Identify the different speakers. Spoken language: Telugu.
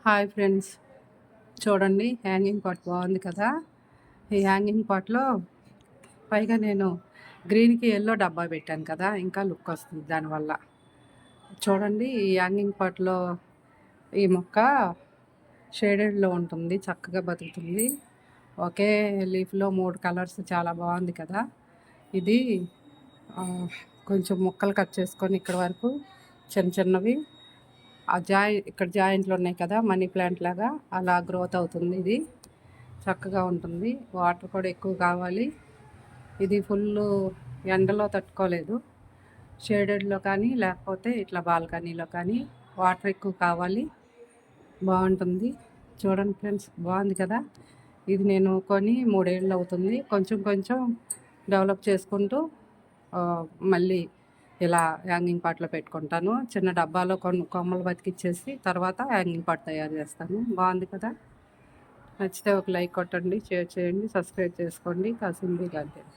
Speaker 1: హాయ్ ఫ్రెండ్స్, చూడండి హ్యాంగింగ్ పాట్ బాగుంది కదా. ఈ హ్యాంగింగ్ పాట్లో పైగా నేను గ్రీన్కి ఎల్లో డబ్బా పెట్టాను కదా, ఇంకా లుక్ వస్తుంది దానివల్ల. చూడండి ఈ హ్యాంగింగ్ పాట్లో ఈ మొక్క షేడెడ్లో ఉంటుంది, చక్కగా బతుకుతుంది. ఒకే లీఫ్లో 3 కలర్స్, చాలా బాగుంది కదా. ఇది కొంచెం ముక్కలు కట్ చేసుకొని ఇక్కడ వరకు చిన్న చిన్నవి ఇక్కడ జాయింట్లు ఉన్నాయి కదా, మనీ ప్లాంట్ లాగా అలా గ్రోత్ అవుతుంది. ఇది చక్కగా ఉంటుంది. వాటర్ కూడా ఎక్కువ కావాలి. ఇది ఫుల్ ఎండలో తట్టుకోలేదు. షేడెడ్లో కానీ లేకపోతే ఇట్లా బాల్కనీలో కానీ వాటర్ ఎక్కువ కావాలి. బాగుంటుంది. చూడండి ఫ్రెండ్స్, బాగుంది కదా. ఇది నేను కొని 3 ఏళ్ళు అవుతుంది. కొంచెం కొంచెం డెవలప్ చేసుకుంటూ మళ్ళీ ఇలా హ్యాంగింగ్ పాట్లో పెట్టుకుంటాను. చిన్న డబ్బాలో కొన్ని కొమ్మలు బతికిచ్చేసి తర్వాత హ్యాంగింగ్ పాట్ తయారు చేస్తాను. బాగుంది కదా. నచ్చితే ఒక లైక్ కొట్టండి, షేర్ చేయండి, సబ్స్క్రైబ్ చేసుకోండి. కాసింది గార్డెన్.